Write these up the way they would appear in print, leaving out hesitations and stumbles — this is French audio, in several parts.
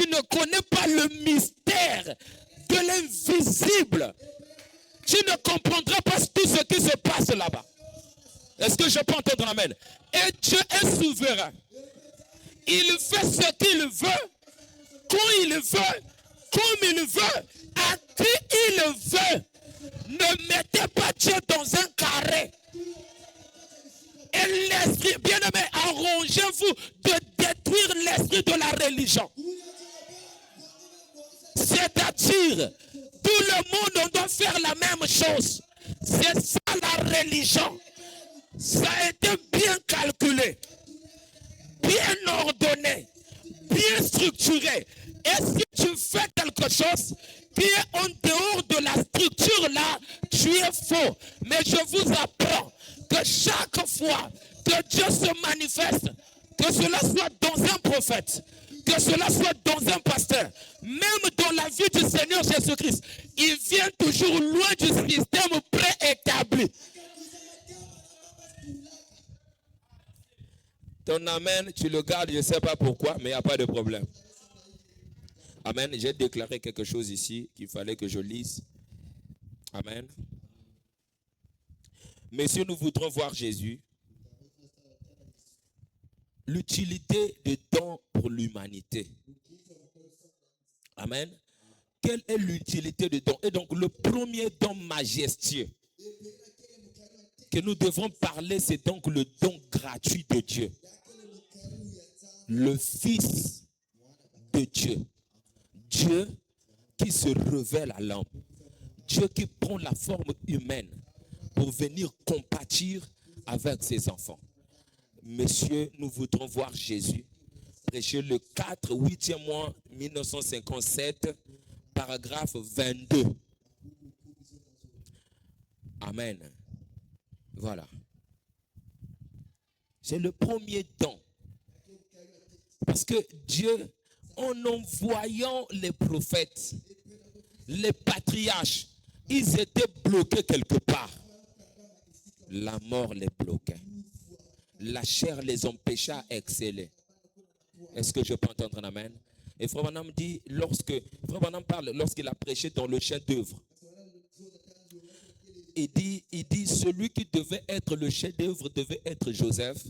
tu ne connais pas le mystère de l'invisible, tu ne comprendras pas tout ce qui se passe là-bas. Est-ce que je peux entendre amen? Et Dieu est souverain. Il fait ce qu'il veut, quand il veut, comme il veut, à qui il veut. Ne mettez pas Dieu dans un carré. Et l'esprit, bien-aimé, arrangez-vous de détruire l'esprit de la religion. C'est-à-dire, tout le monde, on doit faire la même chose. C'est ça la religion. Ça a été bien calculé, bien ordonné, bien structuré. Et si tu fais quelque chose qui est en dehors de la structure là, tu es faux. Mais je vous apprends que chaque fois que Dieu se manifeste, que cela soit dans un prophète, que cela soit dans un pasteur, même dans la vie du Seigneur Jésus-Christ, il vient toujours loin du système préétabli. Ton amen, tu le gardes, je ne sais pas pourquoi, mais il n'y a pas de problème. Amen. J'ai déclaré quelque chose ici qu'il fallait que je lise. Amen. Mais si nous voudrons voir Jésus, l'utilité des dons pour l'humanité. Amen. Quelle est l'utilité des dons? Et donc le premier don majestueux que nous devons parler, c'est donc le don gratuit de Dieu. Le Fils de Dieu. Dieu qui se révèle à l'homme. Dieu qui prend la forme humaine pour venir compatir avec ses enfants. Messieurs, nous voudrons voir Jésus prêcher le 8e mois 1957, paragraphe 22. Amen. Voilà. C'est le premier don. Parce que Dieu, en envoyant les prophètes, les patriarches, ils étaient bloqués quelque part. La mort les bloquait. La chair les empêcha à exceller. Est-ce que je peux entendre un amen? Et Frère Branham dit, Frère Branham parle lorsqu'il a prêché dans le chef-d'œuvre. Il dit, celui qui devait être le chef-d'œuvre devait être Joseph,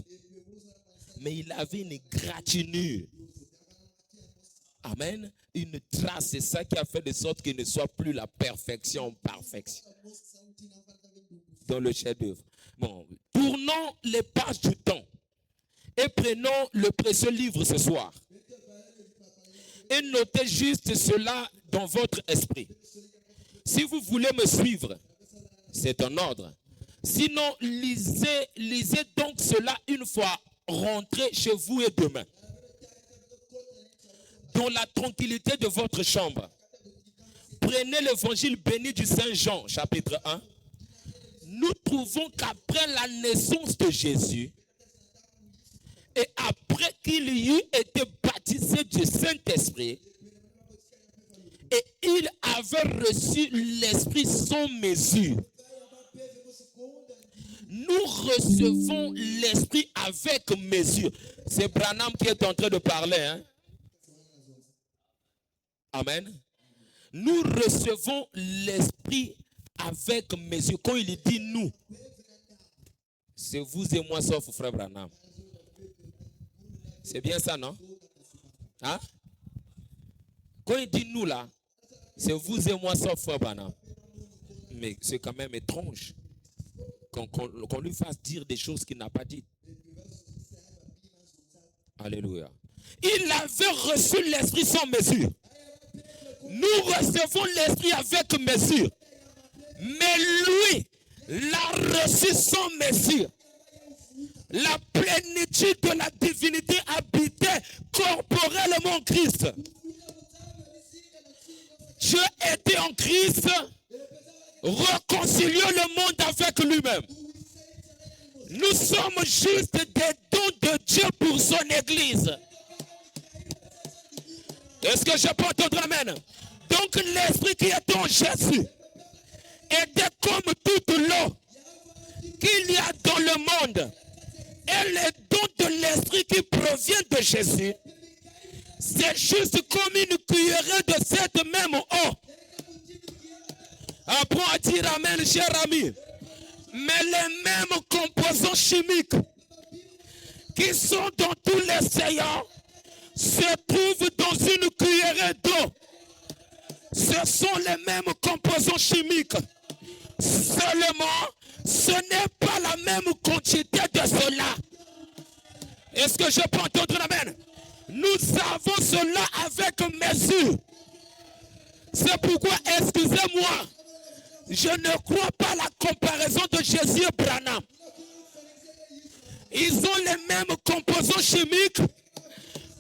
mais il avait une gratinure. Amen. Une trace, c'est ça qui a fait de sorte qu'il ne soit plus la perfection en perfection dans le chef-d'œuvre. Bon, tournons les pages du temps et prenons le précieux livre ce soir. Et notez juste cela dans votre esprit. Si vous voulez me suivre, c'est un ordre. Sinon, lisez donc cela une fois rentré chez vous et demain. Dans la tranquillité de votre chambre. Prenez l'évangile béni du Saint Jean, chapitre 1. Nous trouvons qu'après la naissance de Jésus, et après qu'il y eut été baptisé du Saint-Esprit, et il avait reçu l'Esprit sans mesure. Nous recevons l'Esprit avec mesure. C'est Branham qui est en train de parler. Hein? Amen. Nous recevons l'Esprit avec mesure. Quand il dit nous, c'est vous et moi sauf frère Branham. C'est bien ça, non? Hein? Quand il dit nous là, c'est vous et moi sauf frère Branham. Mais c'est quand même étrange qu'on lui fasse dire des choses qu'il n'a pas dites. Alléluia. Il avait reçu l'Esprit sans mesure. Nous recevons l'Esprit avec mesure. Mais lui l'a reçu sans mesure. La plénitude de la divinité habitait corporellement en Christ. Dieu était en Christ, réconciliant le monde avec lui-même. Nous sommes juste des dons de Dieu pour son Église. Est-ce que je peux entendre amen? Donc l'Esprit qui est en Jésus était comme toute l'eau qu'il y a dans le monde. Et les dons de l'Esprit qui proviennent de Jésus C'est juste comme une cuillerée de cette même eau. Apprends à dire amen, cher ami. Mais les mêmes composants chimiques qui sont dans tous les séants se trouvent dans une cuillerée d'eau. Ce sont les mêmes composants chimiques. Seulement, ce n'est pas la même quantité de cela. Est-ce que je peux entendre l'amen? Nous avons cela avec mesure. C'est pourquoi, excusez-moi, je ne crois pas la comparaison de Jésus et Branham. Ils ont les mêmes composants chimiques,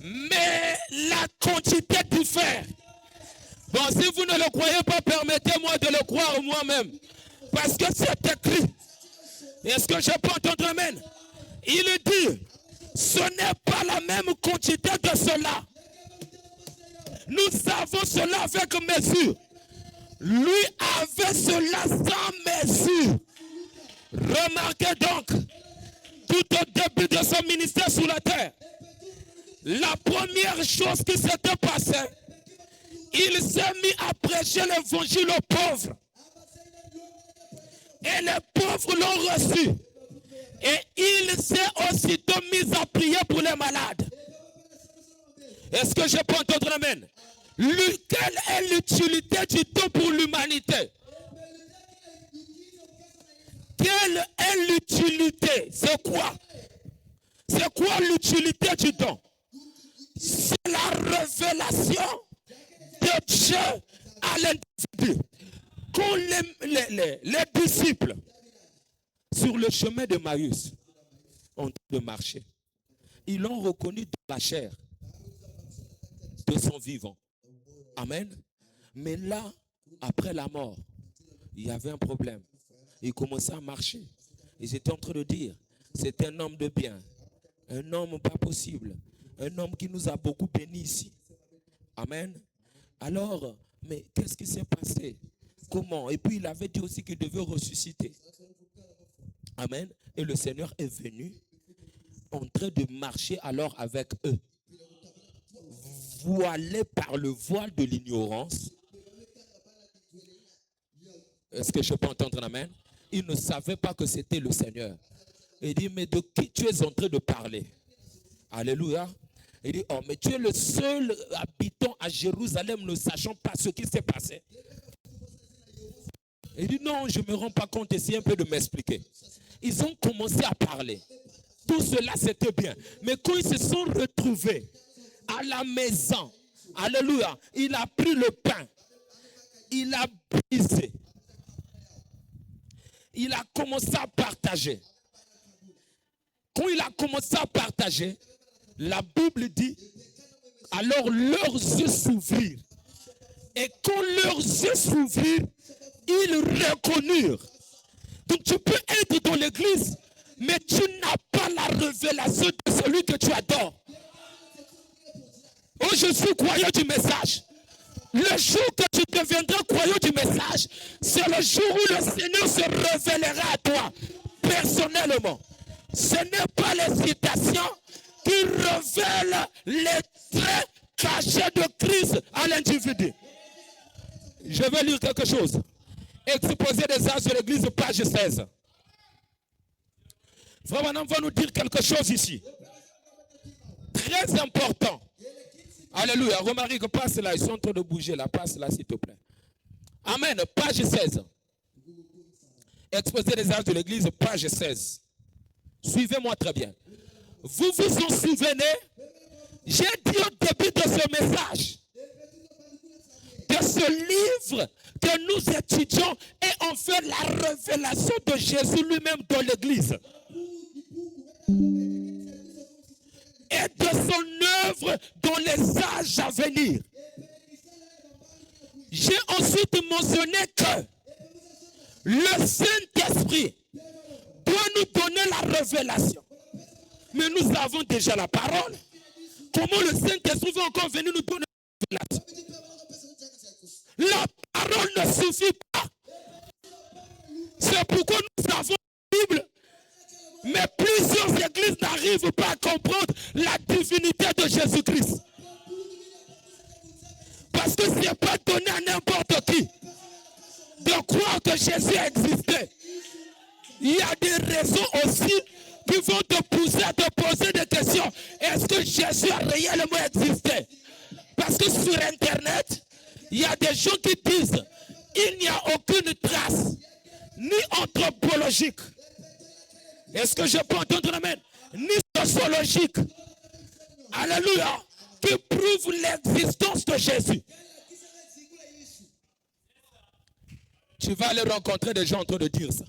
mais la quantité diffère. Bon, si vous ne le croyez pas, permettez-moi de le croire moi-même. Parce que c'est écrit. Est-ce que je peux entendre amen? Il dit, ce n'est pas la même quantité de cela. Nous avons cela avec mesure. Lui avait cela sans mesure. Remarquez donc, tout au début de son ministère sur la terre, la première chose qui s'était passée, il s'est mis à prêcher l'évangile aux pauvres. Et les pauvres l'ont reçu. Et il s'est aussitôt mis à prier pour les malades. Est-ce que je peux entendre amen? Quelle est l'utilité du don pour l'humanité? Quelle est l'utilité? C'est quoi? C'est quoi l'utilité du don? C'est la révélation de Dieu à l'individu. Quand les disciples, sur le chemin de Maïus, ont de marcher, ils l'ont reconnu dans la chair de son vivant. Amen. Mais là, après la mort, il y avait un problème. Ils commençaient à marcher. Ils étaient en train de dire, c'est un homme de bien, un homme pas possible, un homme qui nous a beaucoup bénis ici. Amen. Alors, mais qu'est-ce qui s'est passé? Comment? Et puis il avait dit aussi qu'il devait ressusciter. Amen. Et le Seigneur est venu en train de marcher alors avec eux. Voilés par le voile de l'ignorance. Est-ce que je peux entendre amen? Ils ne savaient pas que c'était le Seigneur. Il dit, mais de qui tu es en train de parler? Alléluia. Il dit, oh, mais tu es le seul habitant à Jérusalem ne sachant pas ce qui s'est passé. Il dit, non, je ne me rends pas compte, essayez un peu de m'expliquer. Ils ont commencé à parler. Tout cela, c'était bien. Mais quand ils se sont retrouvés à la maison, alléluia, il a pris le pain. Il a brisé. Il a commencé à partager. Quand il a commencé à partager, la Bible dit, alors leurs yeux s'ouvrirent. Et quand leurs yeux s'ouvrirent, ils reconnurent. Donc tu peux être dans l'église, mais tu n'as pas la révélation de celui que tu adores. Oh, je suis croyant du message. Le jour que tu deviendras croyant du message, c'est le jour où le Seigneur se révélera à toi, personnellement. Ce n'est pas les citations qui révèlent les traits cachés de Christ à l'individu. Je vais lire quelque chose. Exposé des Actes de l'Église, page 16. Frère Branham va nous dire quelque chose ici. Très important. Alléluia. Remarquez que passe là, ils sont en train de bouger là. Passe là, s'il te plaît. Amen. Page 16. Exposé des Actes de l'Église, page 16. Suivez-moi très bien. Vous vous en souvenez? J'ai dit au début de ce message que ce livre que nous étudions est en fait la révélation de Jésus lui-même dans l'Église. Et de son œuvre dans les âges à venir. J'ai ensuite mentionné que le Saint-Esprit doit nous donner la révélation. Mais nous avons déjà la parole. Comment le Saint-Esprit va encore venir nous donner la révélation? La parole ne suffit pas. C'est pourquoi nous avons la Bible. Mais plusieurs églises n'arrivent pas à comprendre la divinité de Jésus-Christ. Parce que ce n'est pas donné à n'importe qui de croire que Jésus existait. Il y a des raisons aussi qui vont te pousser à te poser des questions. Est-ce que Jésus a réellement existé? Parce que sur Internet, il y a des gens qui disent il n'y a aucune trace, ni anthropologique. Est-ce que je peux entendre amen? Ni sociologique. Alléluia. Qui prouve l'existence de Jésus. Tu vas aller rencontrer des gens en train de dire ça.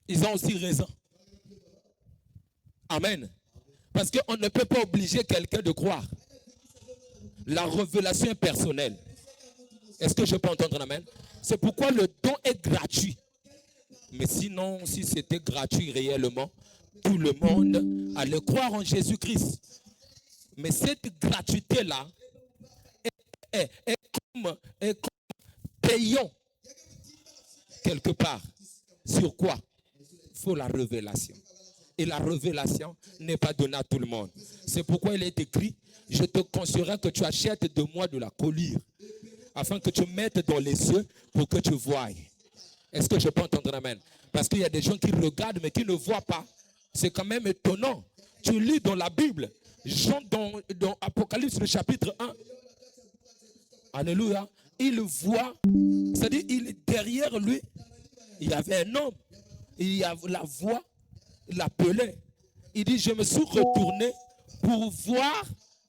Ils ont aussi raison. Amen. Parce qu'on ne peut pas obliger quelqu'un de croire. La révélation est personnelle. Est-ce que je peux entendre amen? C'est pourquoi le don est gratuit. Mais sinon, si c'était gratuit réellement, tout le monde allait croire en Jésus-Christ. Mais cette gratuité-là est comme payant quelque part. Sur quoi? Il faut la révélation. Et la révélation n'est pas donnée à tout le monde. C'est pourquoi il est écrit, je te conseillerais que tu achètes de moi de la collyre, afin que tu mettes dans les yeux pour que tu voies. Est-ce que je peux entendre amen? Parce qu'il y a des gens qui regardent mais qui ne voient pas. C'est quand même étonnant. Tu lis dans la Bible, Jean dans Apocalypse, le chapitre 1. Alléluia. Il voit, c'est-à-dire derrière lui, il y avait un homme. Il y a la voix l'appelait. Il dit, je me suis retourné pour voir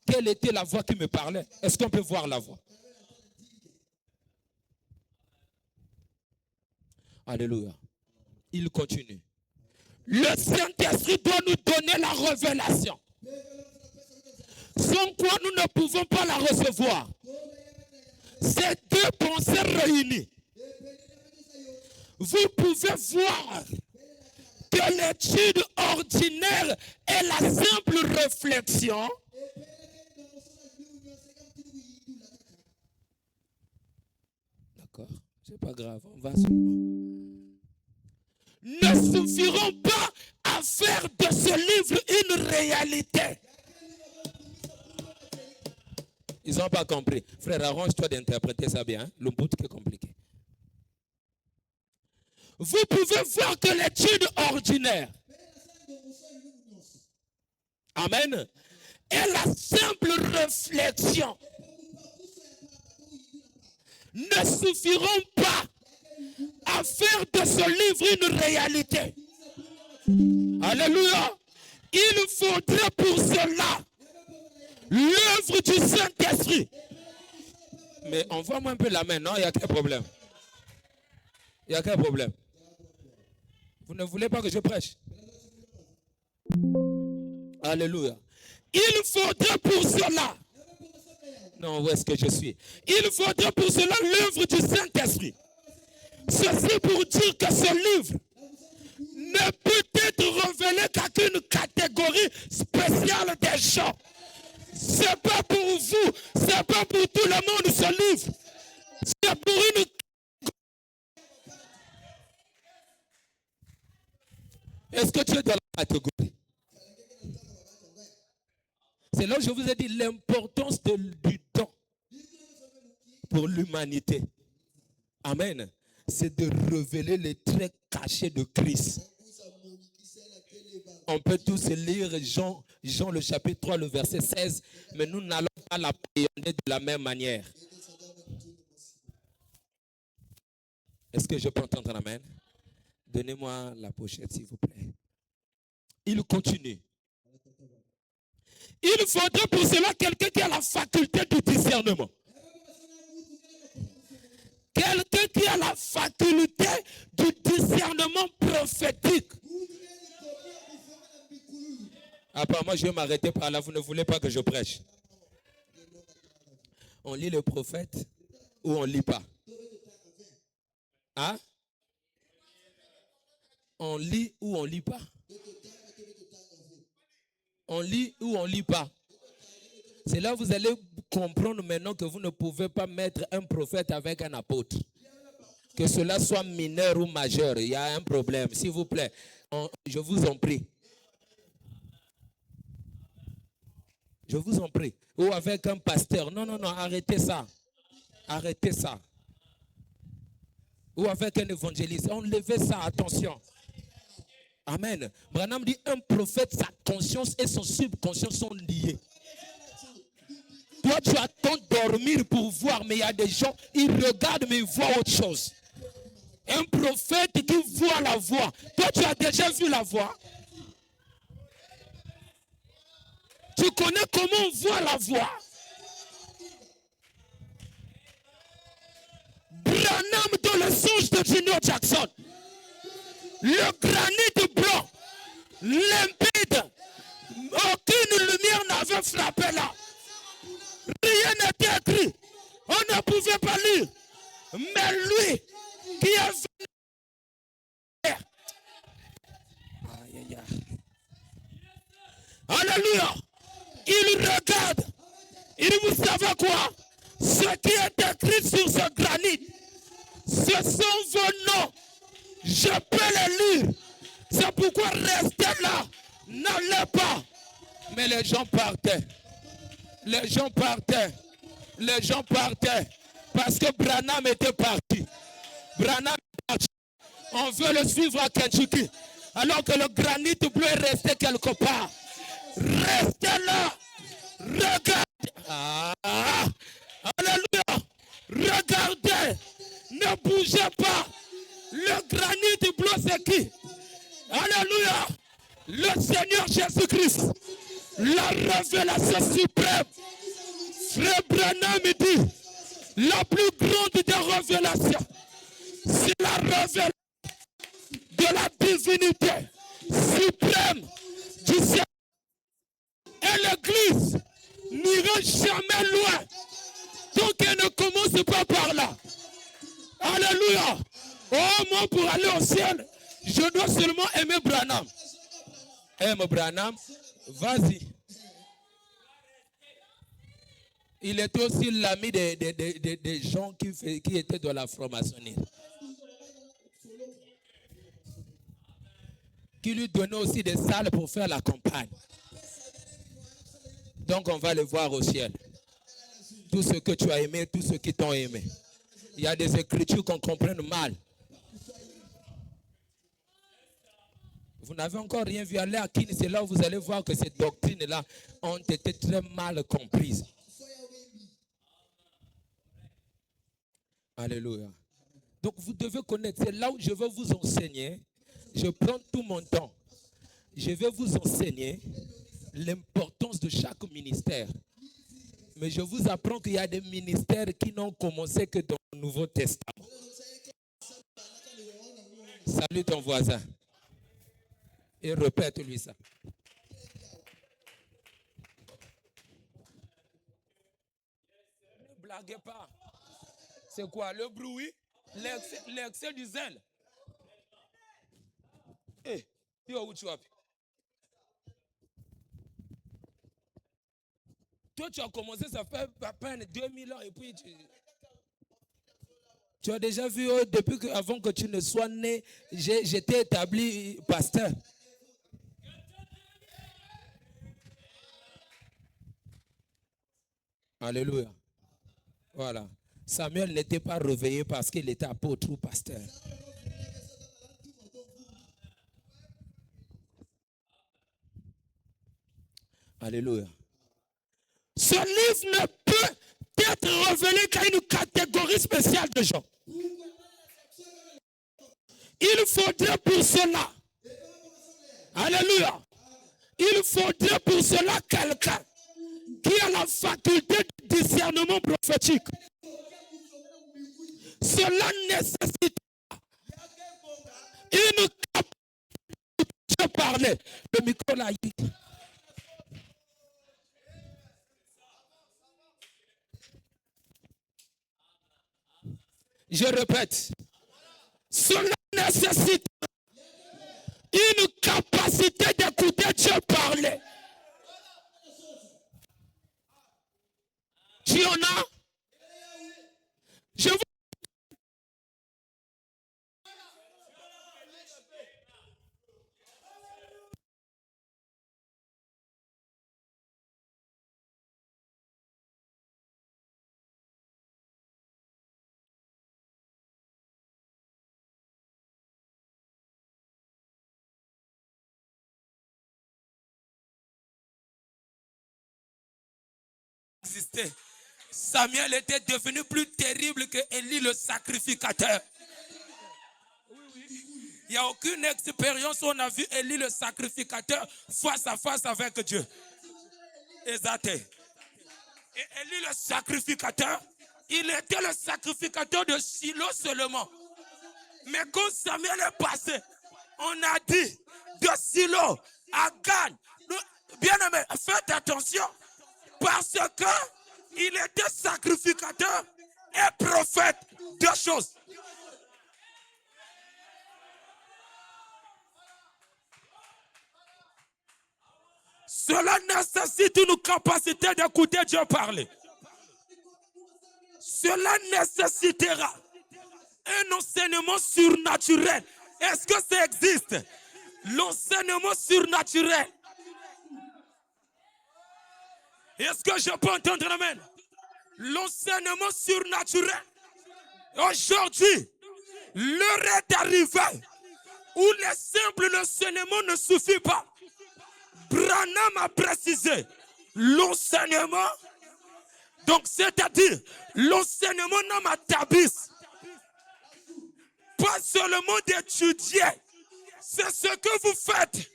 quelle était la voix qui me parlait. Est-ce qu'on peut voir la voix? Alléluia. Il continue. Le Saint-Esprit doit nous donner la révélation, sans quoi nous ne pouvons pas la recevoir. Ces deux pensées réunies, vous pouvez voir que l'étude ordinaire est la simple réflexion d'accord, c'est pas grave, on va seulement ne suffiront pas à faire de ce livre une réalité. Ils n'ont pas compris. Frère, arrange-toi d'interpréter ça bien. Hein? Le bout qui est compliqué. Vous pouvez voir que l'étude ordinaire, amen, est la simple réflexion. Ne suffiront pas à faire de ce livre une réalité. Alléluia. Il faudrait pour cela l'œuvre du Saint-Esprit. Mais envoie-moi un peu la main, non? Il n'y a quel problème? Il n'y a quel problème? Vous ne voulez pas que je prêche? Alléluia. Il faudrait pour cela. Non, où est-ce que je suis? Il faudrait pour cela l'œuvre du Saint-Esprit. Ceci pour dire que ce livre ne peut être révélé qu'à une catégorie spéciale des gens. C'est pas pour vous, c'est pas pour tout le monde ce livre. C'est pour une... Est-ce que tu es dans la catégorie? C'est là où je vous ai dit l'importance du don pour l'humanité. Amen. C'est de révéler les traits cachés de Christ. On peut tous lire Jean le chapitre 3, le verset 16, mais nous n'allons pas l'appréhender de la même manière. Est-ce que je peux entendre amen? Donnez-moi la pochette, s'il vous plaît. Il continue. Il faudrait pour cela quelqu'un qui a la faculté du discernement. Quelqu'un qui a la faculté du discernement prophétique. Apparemment, je vais m'arrêter par là. Vous ne voulez pas que je prêche. On lit le prophète ou on ne lit pas? Hein? On lit ou on ne lit pas? On lit ou on ne lit pas? C'est là que vous allez comprendre maintenant que vous ne pouvez pas mettre un prophète avec un apôtre. Que cela soit mineur ou majeur, il y a un problème. S'il vous plaît, je vous en prie. Je vous en prie. Ou avec un pasteur. Non, non, non, arrêtez ça. Arrêtez ça. Ou avec un évangéliste. Enlevez ça, attention. Amen. Branham dit, un prophète, sa conscience et son subconscient sont liés. Toi, tu attends dormir pour voir, mais il y a des gens, ils regardent, mais ils voient autre chose. Un prophète qui voit la voix. Toi, tu as déjà vu la voix? Tu connais comment on voit la voix? Branham dans le songe de Junior Jackson. Le granit blanc, limpide, aucune lumière n'avait frappé là. Rien n'était écrit. On ne pouvait pas lire. Mais lui, qui est venu. Aïe, aïe, aïe. Alléluia. Il regarde. Il vous savez quoi? Ce qui est écrit sur ce granit, ce sont vos noms. Je peux les lire. C'est pourquoi restez là. N'allez pas. Mais les gens partaient. Les gens partaient. Les gens partaient. Parce que Branham était parti. Branham est parti. On veut le suivre à Kentucky. Alors que le granit bleu est resté quelque part. Restez là. Regardez. Ah. Alléluia. Regardez. Ne bougez pas. Le granit bleu, c'est qui? Alléluia. Le Seigneur Jésus-Christ. La révélation suprême. Frère Branham dit, la plus grande des révélations, c'est la révélation de la divinité suprême du ciel. Et l'Église n'ira jamais loin tant qu'elle ne commence pas par là. Alléluia. Oh, moi, pour aller au ciel, je dois seulement aimer Branham. Aime Branham, vas-y. Il était aussi l'ami des gens qui étaient dans la franc-maçonnerie. Qui lui donnait aussi des salles pour faire la campagne. Donc on va le voir au ciel. Tout ce que tu as aimé, tout ce qui t'ont aimé. Il y a des écritures qu'on comprenne mal. Vous n'avez encore rien vu. Allez à Kine, c'est là où vous allez voir que ces doctrines-là ont été très mal comprises. Alléluia. Donc vous devez connaître, c'est là où je veux vous enseigner. Je prends tout mon temps. Je vais vous enseigner l'importance de chaque ministère. Mais je vous apprends qu'il y a des ministères qui n'ont commencé que dans le Nouveau Testament. Salut ton voisin. Et répète-lui ça. Ne blaguez pas. C'est quoi? Le bruit? L'excès du zèle? Eh, yo, où tu vas? Toi, tu as commencé, ça fait à peine 2000 ans et puis tu as déjà vu, depuis que, avant que tu ne sois né, j'étais établi pasteur. Alléluia. Voilà. Samuel n'était pas réveillé parce qu'il était apôtre ou pasteur. Alléluia. Ce livre ne peut être révélé qu'à une catégorie spéciale de gens. Il faudrait pour cela, alléluia, il faudrait pour cela quelqu'un qui a la faculté de discernement prophétique. Cela nécessite une capacité de parler. Le micro là. Je répète, cela nécessite une capacité d'écouter Dieu parler. Tu en as? Je vous existé. Samuel était devenu plus terrible que Élie le sacrificateur. Il n'y a aucune expérience où on a vu Élie le sacrificateur face à face avec Dieu. Exact. Et Élie le sacrificateur, il était le sacrificateur de Shilo seulement. Mais quand Samuel est passé, on a dit de Shilo à Gan. Bien aimé, faites attention. Parce qu'il était sacrificateur et prophète. Deux choses. Cela nécessite une capacité d'écouter Dieu parler. Cela nécessitera un enseignement surnaturel. Est-ce que ça existe? L'enseignement surnaturel. Est-ce que je peux entendre amen? L'enseignement surnaturel. Aujourd'hui, l'heure est arrivée où le simple enseignement ne suffit pas. Branham a précisé l'enseignement, donc c'est-à-dire l'enseignement namatabis, pas seulement d'étudier, c'est ce que vous faites,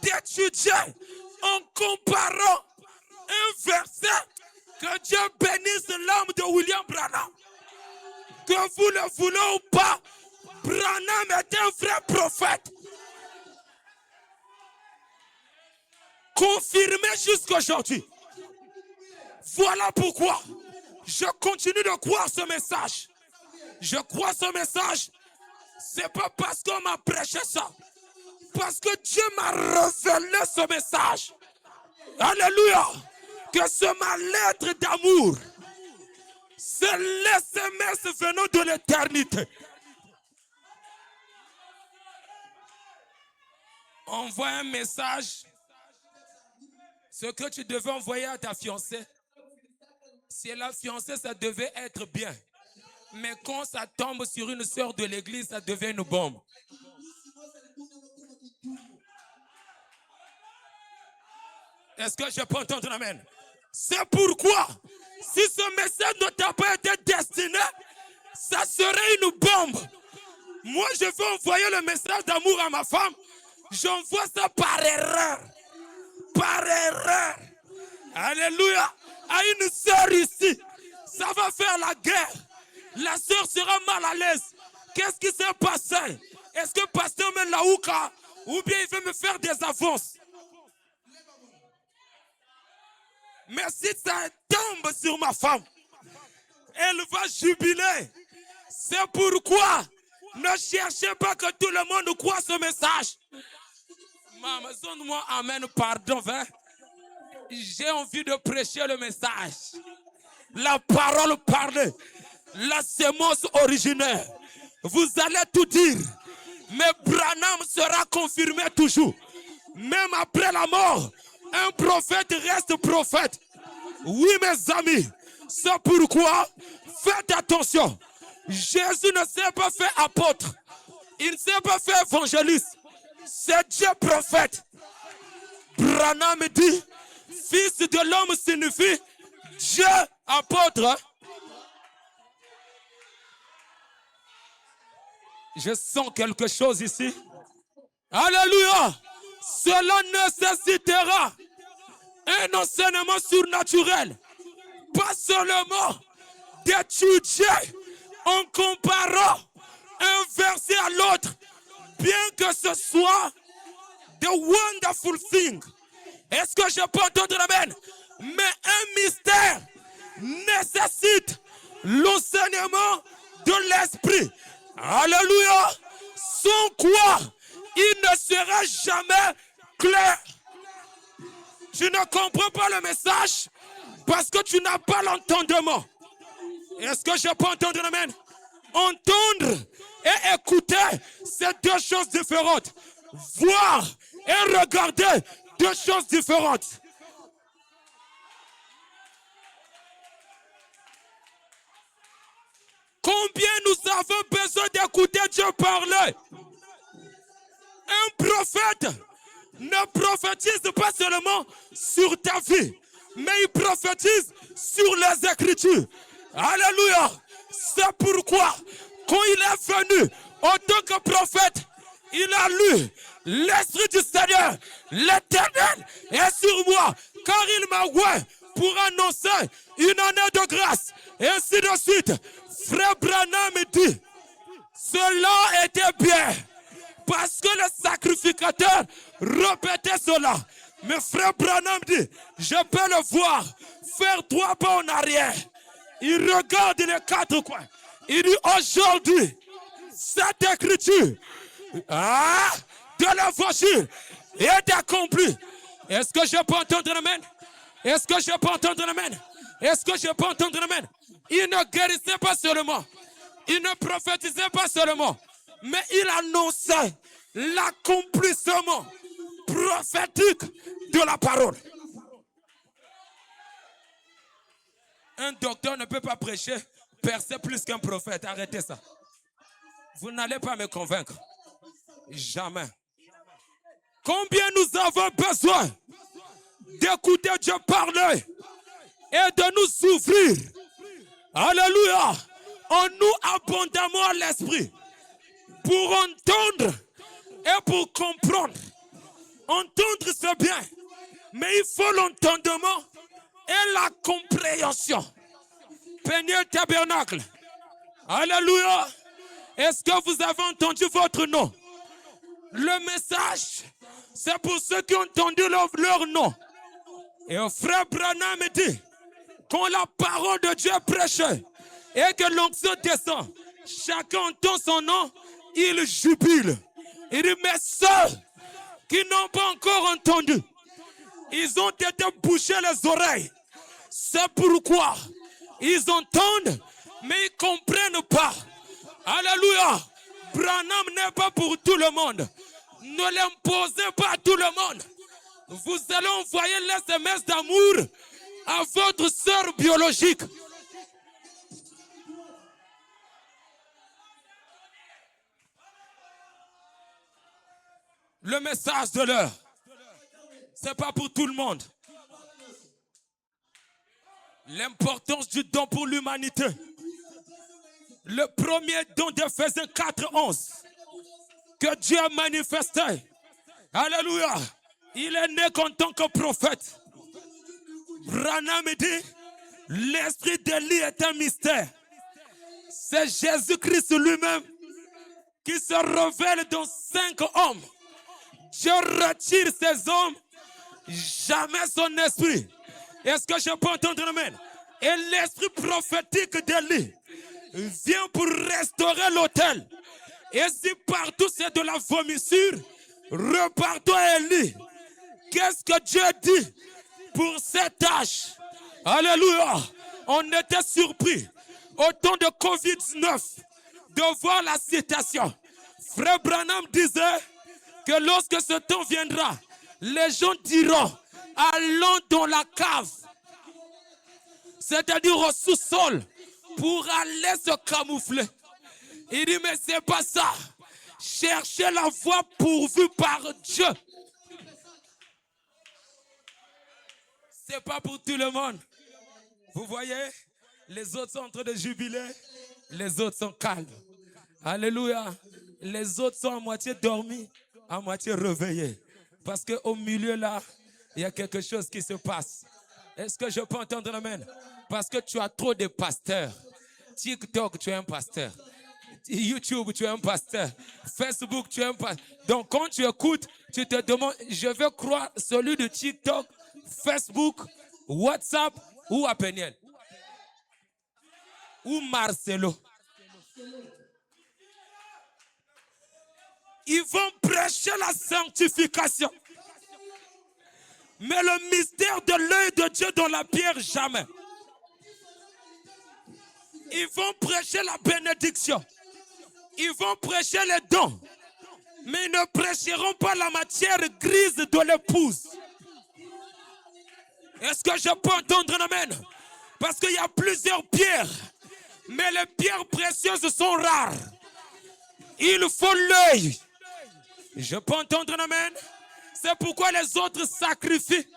d'étudier en comparant un verset, que Dieu bénisse l'âme de William Branham, que vous le voulez ou pas, Branham est un vrai prophète. Confirmé jusqu'aujourd'hui. Voilà pourquoi je continue de croire ce message. Je crois ce message. C'est pas parce qu'on m'a prêché ça. Parce que Dieu m'a révélé ce message. Alléluia. Que ce mal-être d'amour, c'est l'SMS venant de l'éternité. Envoie un message. Ce que tu devais envoyer à ta fiancée, si la fiancée, ça devait être bien. Mais quand ça tombe sur une sœur de l'église, ça devient une bombe. Est-ce que je peux entendre amen? C'est pourquoi, si ce message ne t'a pas été destiné, ça serait une bombe. Moi, je veux envoyer le message d'amour à ma femme. J'envoie ça par erreur. Par erreur. Alléluia. À une sœur ici, ça va faire la guerre. La sœur sera mal à l'aise. Qu'est-ce qui s'est passé? Est-ce que pasteur me l'a ou bien il veut me faire des avances? Mais si ça tombe sur ma femme, elle va jubiler. C'est pourquoi ne cherchez pas que tout le monde croit ce message. Maman, donne-moi amen, pardon. Hein? J'ai envie de prêcher le message. La parole parlée. La sémence originaire. Vous allez tout dire. Mais Branham sera confirmé toujours. Même après la mort, un prophète reste prophète. Oui, mes amis. C'est pourquoi, faites attention. Jésus ne s'est pas fait apôtre. Il ne s'est pas fait évangéliste. C'est Dieu prophète. Branham dit, fils de l'homme signifie Dieu apôtre. Je sens quelque chose ici. Alléluia. Cela nécessitera un enseignement surnaturel. Pas seulement d'étudier en comparant un verset à l'autre. Bien que ce soit the wonderful thing. Est-ce que je peux entendre amen? Mais un mystère nécessite l'enseignement de l'esprit. Alléluia. Sans quoi il ne sera jamais clair. Tu ne comprends pas le message parce que tu n'as pas l'entendement. Est-ce que je peux entendre amen? Entendre et écouter, c'est deux choses différentes. Voir et regarder, deux choses différentes. Combien nous avons besoin d'écouter Dieu parler? Un prophète ne prophétise pas seulement sur ta vie, mais il prophétise sur les Écritures. Alléluia. C'est pourquoi, quand il est venu en tant que prophète, il a lu l'Esprit du Seigneur, l'Éternel est sur moi, car il m'a oint pour annoncer une année de grâce. Et ainsi de suite. Frère Branham dit, cela était bien, parce que le sacrificateur répétait cela. Mais frère Branham dit, je peux le voir faire 3 pas en arrière. Il regarde les 4 coins. Il dit, aujourd'hui, cette écriture de l'évangile est accomplie. Est-ce que je peux entendre amen? Est-ce que je peux entendre amen? Est-ce que je peux entendre amen? Il ne guérissait pas seulement. Il ne prophétisait pas seulement. Mais il annonçait l'accomplissement prophétique de la parole. Un docteur ne peut pas prêcher, percer plus qu'un prophète. Arrêtez ça. Vous n'allez pas me convaincre. Jamais. Combien nous avons besoin d'écouter Dieu parler et de nous ouvrir. Alléluia. En nous abondamment à l'esprit pour entendre et pour comprendre. Entendre c'est bien, mais il faut l'entendement et la compréhension. Peignez tabernacle. Alléluia. Est-ce que vous avez entendu votre nom? Le message, c'est pour ceux qui ont entendu leur nom. Et au frère Branham dit, quand la parole de Dieu est prêchée et que l'onction descend, chacun entend son nom, il jubile. Il dit, mais ceux qui n'ont pas encore entendu, ils ont été bouchés les oreilles. C'est pourquoi ils entendent, mais ils ne comprennent pas. Alléluia. Branham n'est pas pour tout le monde. Ne l'imposez pas à tout le monde. Vous allez envoyer les SMS d'amour à votre sœur biologique. Le message de l'heure, ce n'est pas pour tout le monde. L'importance du don pour l'humanité. Le premier don d'Éphésiens 4:11 que Dieu a manifesté. Alléluia. Il est né en tant que prophète. Branham dit, l'esprit d'Élie est un mystère. C'est Jésus-Christ lui-même qui se révèle dans 5 hommes. Dieu retire ces hommes, jamais son esprit. Est-ce que je peux entendre amen? Et l'esprit prophétique d'Élie vient pour restaurer l'autel. Et si partout c'est de la vomissure, repartons à Élie. Qu'est-ce que Dieu dit pour cette tâche? Alléluia. On était surpris au temps de Covid-19 de voir la citation. Frère Branham disait que lorsque ce temps viendra, les gens diront, allons dans la cave, c'est-à-dire au sous-sol, pour aller se camoufler. Il dit, mais c'est pas ça. Cherchez la voie pourvue par Dieu. C'est pas pour tout le monde. Vous voyez, les autres sont en train de jubiler, les autres sont calmes. Alléluia. Les autres sont à moitié dormis, à moitié réveillés. Parce qu'au milieu là, il y a quelque chose qui se passe. Est-ce que je peux entendre amen? Parce que tu as trop de pasteurs. TikTok, tu es un pasteur. YouTube, tu es un pasteur. Facebook, tu es un pasteur. Donc quand tu écoutes, tu te demandes, je vais croire celui de TikTok, Facebook, WhatsApp ou Apeniel ou Marcelo. Ils vont prêcher la sanctification. Mais le mystère de l'œil de Dieu dans la pierre, jamais. Ils vont prêcher la bénédiction. Ils vont prêcher les dons. Mais ils ne prêcheront pas la matière grise de l'épouse. Est-ce que je peux entendre un amen? Parce qu'il y a plusieurs pierres. Mais les pierres précieuses sont rares. Il faut l'œil. Je peux entendre un amen? C'est pourquoi les autres sacrifient.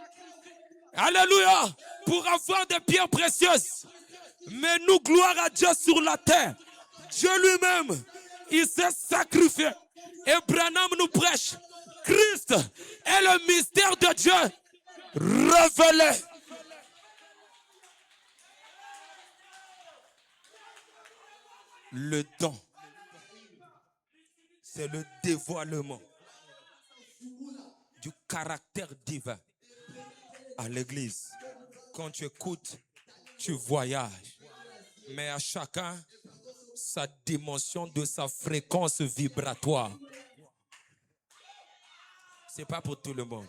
Alléluia. pour avoir des pierres précieuses. Mais nous, gloire à Dieu sur la terre. Dieu lui-même, il s'est sacrifié. Et Branham nous prêche. Christ est le mystère de Dieu révélé. Le don, c'est le dévoilement du caractère divin à l'église. Quand tu écoutes, tu voyages. Mais à chacun, sa dimension de sa fréquence vibratoire. C'est pas pour tout le monde.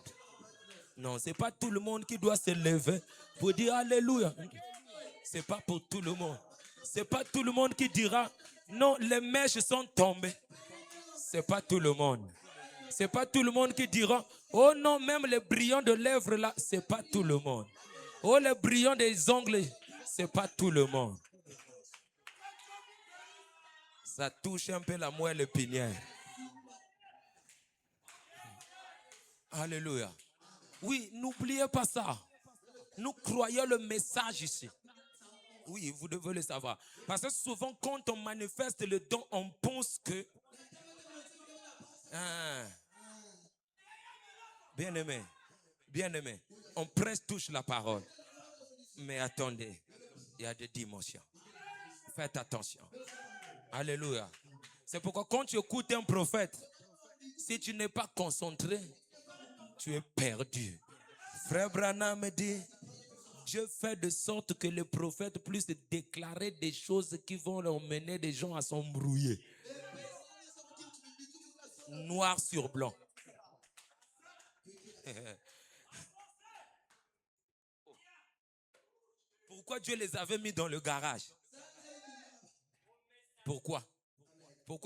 Non, c'est pas tout le monde qui doit se lever pour dire Alléluia. C'est pas pour tout le monde. C'est pas tout le monde qui dira non, les mèches sont tombées. C'est pas tout le monde. C'est pas tout le monde qui dira oh non, même les brillants de lèvres là, c'est pas tout le monde. Oh, les brillants des ongles, c'est pas tout le monde. Ça touche un peu la moelle épinière. Alléluia. Oui, n'oubliez pas ça. Nous croyons le message ici. Oui, vous devez le savoir. Parce que souvent, quand on manifeste le don, on pense que... Bien-aimé, on presse, touche la parole. Mais attendez, il y a des dimensions. Faites attention. Alléluia. C'est pourquoi quand tu écoutes un prophète, si tu n'es pas concentré, tu es perdu. Frère Branham me dit, Dieu fait de sorte que les prophètes puissent déclarer des choses qui vont emmener des gens à s'embrouiller. Noir sur blanc. Pourquoi Dieu les avait mis dans le garage? Pourquoi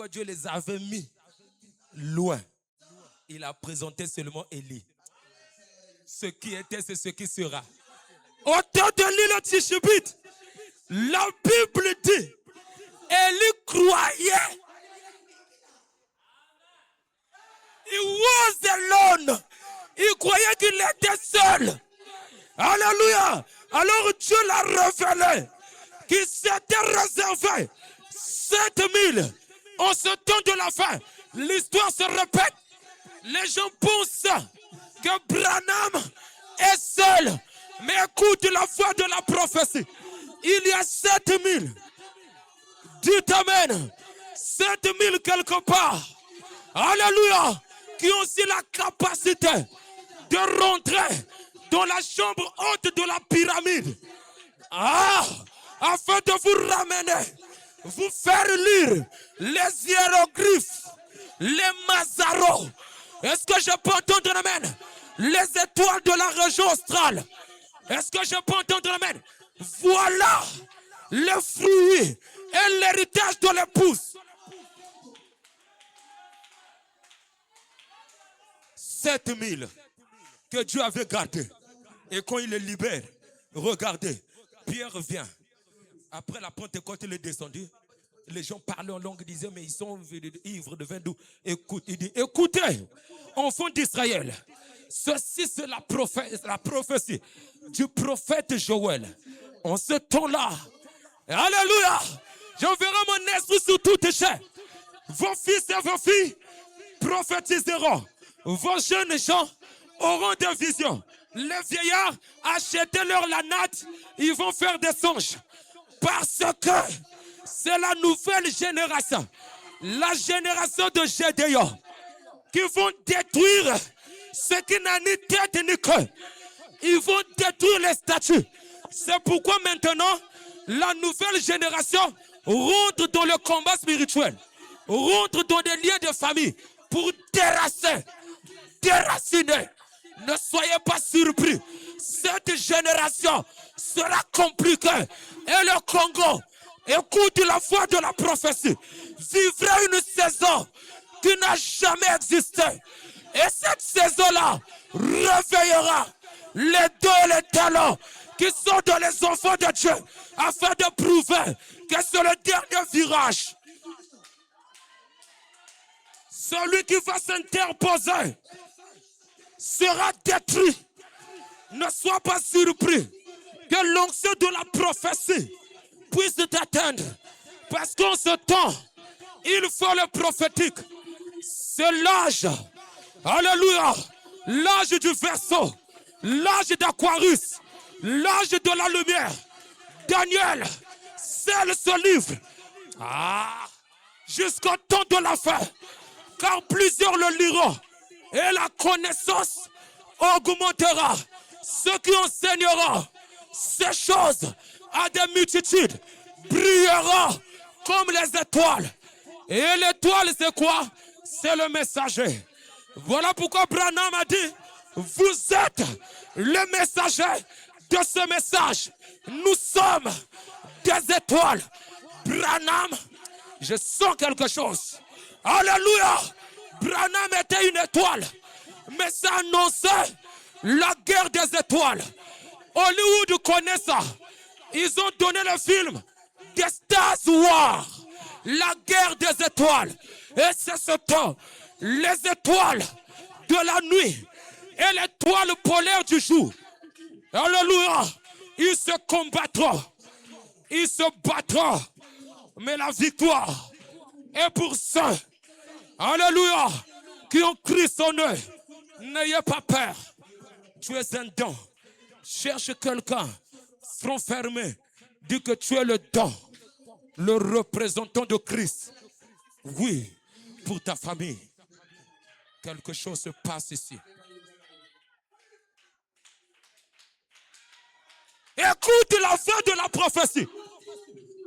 Dieu les avait mis loin? Il a présenté seulement Élie. Ce qui était, c'est ce qui sera. Au temps de l'île Tishbite, la Bible dit, Élie croyait. He was alone. Il croyait qu'il était seul. Alléluia. Alors Dieu l'a révélé qu'il s'était réservé 7000 en ce temps de la fin. L'histoire se répète. Les gens pensent que Branham est seul. Mais écoute la voix de la prophétie. Il y a 7000. Dites Amen. 7000 quelque part. Alléluia. Qui ont aussi la capacité de rentrer dans la chambre haute de la pyramide. Afin de vous ramener, vous faire lire les hiéroglyphes, les mazaros. Est-ce que je peux entendre amen? Les étoiles de la région australe. Est-ce que je peux entendre amen? Voilà le fruit et l'héritage de l'épouse. 7000 que Dieu avait gardé. Et quand il les libère, regardez, Pierre vient. Après la Pentecôte, il est descendu. Les gens parlaient en langue, disaient, mais ils sont ivres de vin doux. Écoute, il dit, écoutez, enfants d'Israël, ceci c'est la prophétie du prophète Joël. En ce temps-là, alléluia, j'enverrai mon esprit sur toute chair. Vos fils et vos filles prophétiseront. Vos jeunes gens auront des visions. Les vieillards, achetez-leur la natte, ils vont faire des songes. Parce que c'est la nouvelle génération, la génération de Gédéon, qui vont détruire ce qui n'a ni tête ni queue. Ils vont détruire les statues. C'est pourquoi maintenant, la nouvelle génération rentre dans le combat spirituel, rentre dans des liens de famille pour terrasser, déraciner. Ne soyez pas surpris. Cette génération sera compliquée. Et le Congo, écoute la voix de la prophétie, vivra une saison qui n'a jamais existé. Et cette saison-là réveillera les dons et les talents qui sont dans les enfants de Dieu afin de prouver que c'est le dernier virage. Celui qui va s'interposer sera détruit. Ne sois pas surpris. Que l'onction de la prophétie puisse t'atteindre. Parce qu'en ce temps, il faut le prophétique. C'est l'âge. Alléluia. L'âge du verseau. L'âge d'Aquarius. L'âge de la lumière. Daniel scelle ce livre. Jusqu'au temps de la fin. Car plusieurs le liront. Et la connaissance augmentera. Ceux qui enseigneront ces choses à des multitudes brilleront comme les étoiles. Et l'étoile, c'est quoi? C'est le messager. Voilà pourquoi Branham a dit, vous êtes le messager de ce message. Nous sommes des étoiles. Branham, je sens quelque chose. Alléluia. Branham était une étoile. Mais ça annonçait la guerre des étoiles. Hollywood connaît ça. Ils ont donné le film The Star Wars, la guerre des étoiles. Et c'est ce temps, les étoiles de la nuit et l'étoile polaire du jour. Alléluia. Ils se combattront. Ils se battront. Mais la victoire est pour ceux, alléluia, qui ont Christ en eux. N'ayez pas peur. Tu es un don. Cherche quelqu'un. Front fermé. Dis que tu es le don. Le représentant de Christ. Oui, pour ta famille. Quelque chose se passe ici. Écoute la fin de la prophétie.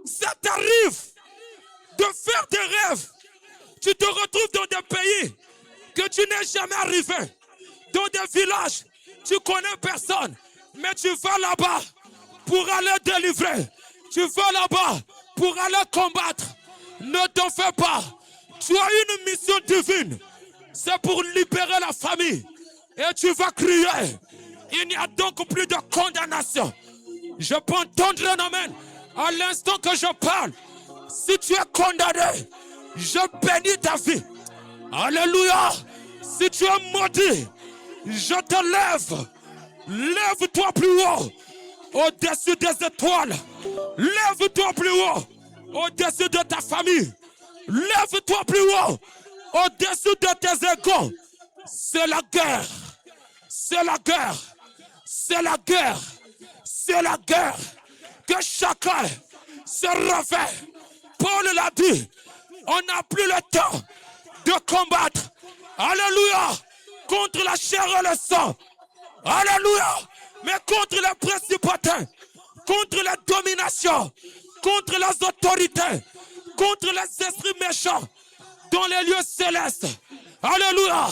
Ça t'arrive de faire des rêves. Tu te retrouves dans des pays que tu n'es jamais arrivé. Dans des villages, tu connais personne. Mais tu vas là-bas pour aller délivrer. Tu vas là-bas pour aller combattre. Ne t'en fais pas. Tu as une mission divine. C'est pour libérer la famille. Et tu vas crier. Il n'y a donc plus de condamnation. Je peux entendre un amen. À l'instant que je parle, si tu es condamné, je bénis ta vie. Alléluia. Si tu es maudit, je te lève. Lève-toi plus haut. Au-dessus des étoiles. Lève-toi plus haut. Au-dessus de ta famille. Lève-toi plus haut. Au-dessus de tes égaux. C'est la guerre. C'est la guerre. C'est la guerre. C'est la guerre. Que chacun se refait. Paul l'a dit. On n'a plus le temps de combattre. Alléluia. Contre la chair et le sang. Alléluia. Mais contre les principautés. Contre les dominations. Contre les autorités. Contre les esprits méchants. Dans les lieux célestes. Alléluia.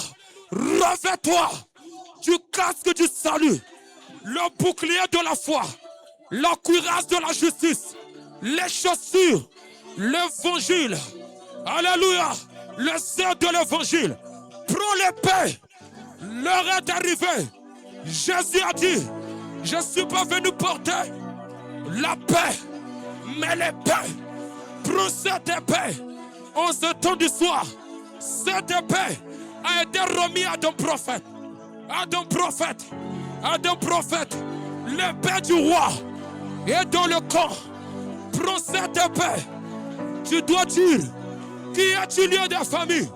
Revêt-toi du casque du salut. Le bouclier de la foi. La cuirasse de la justice. Les chaussures. L'évangile. Alléluia. Le sein de l'évangile. Prends l'épée. L'heure est arrivée. Jésus a dit, je ne suis pas venu porter la paix, mais l'épée. Prends cette épée. En ce temps du soir, cette épée a été remise à ton prophète. À ton prophète. À ton prophète. L'épée du roi est dans le corps. Prends cette épée. Tu dois dire, qui est-tu lieu de famille?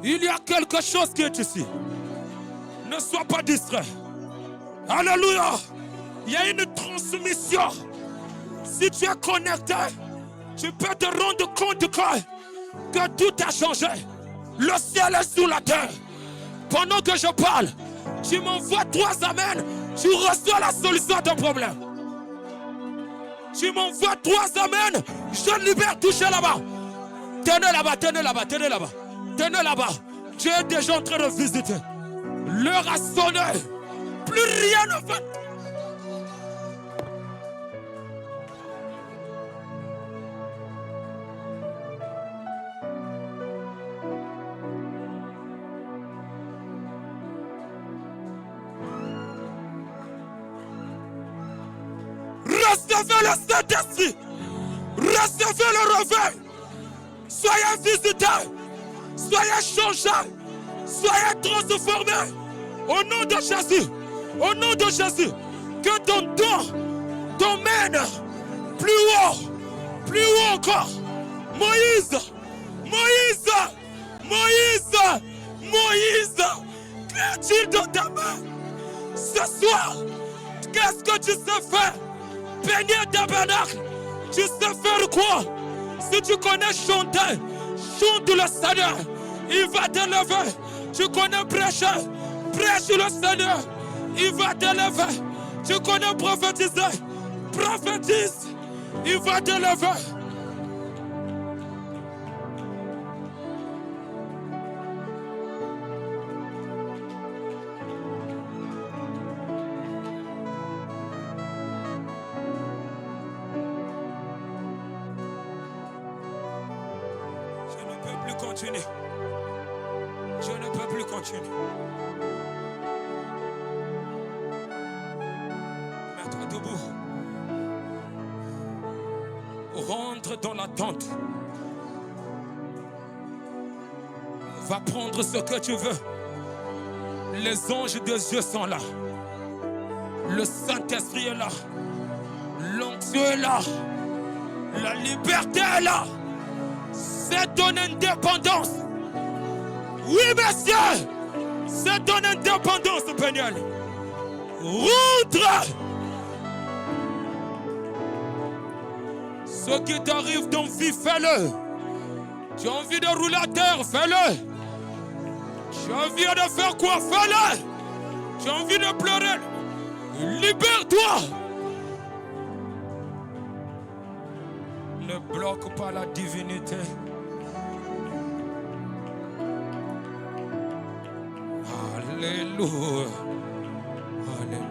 Il y a quelque chose qui est ici. Ne sois pas distrait. Alléluia. Il y a une transmission. Si tu es connecté, tu peux te rendre compte que tout a changé. Le ciel est sous la terre. Pendant que je parle, tu m'envoies 3 amens, tu reçois la solution à ton problème. Tu m'envoies 3 amens, je libère, touchez là-bas. Tenez là-bas, tenez là-bas, tenez là-bas. Tenez là-bas. Tu es déjà en train de visiter. L'heure a sonné. Plus rien ne va. Recevez le Saint-Esprit. Recevez le réveil. Soyez visités. Soyez changés. Soyez transformés. Au nom de Jésus. Au nom de Jésus. Que ton don t'emmène plus haut. Plus haut encore. Moïse. Moïse. Moïse. Moïse. Qu'est-il dans ta main? Ce soir, qu'est-ce que tu sais faire? Bénir tabernacle. Tu sais faire quoi? Si tu connais chanter, chante le Seigneur. Il va t'élever. Tu connais prêcher, prêche le Seigneur. Il va t'élever. Tu connais prophétiser, prophétise. Il va t'élever. Continuer. Je ne peux plus continuer. Mets-toi debout. Rentre dans la tente. Va prendre ce que tu veux. Les anges de Dieu sont là. Le Saint-Esprit est là. L'onction est là. La liberté est là. C'est ton indépendance. Oui, monsieur. C'est ton indépendance, Peniel. Rentre. Ce qui t'arrive dans la vie, fais-le. Tu as envie de rouler à terre, fais-le. Tu as envie de faire quoi, fais-le. Tu as envie de pleurer, libère-toi. Ne bloque pas la divinité. Alléluia. Alléluia.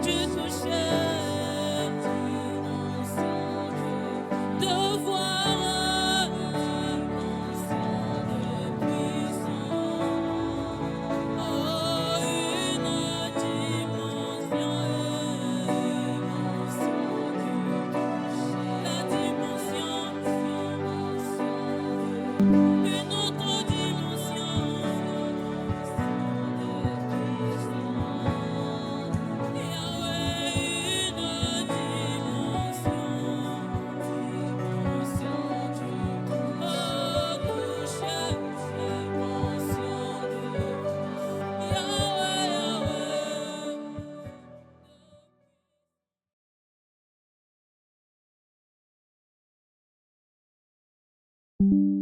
Tu Amen.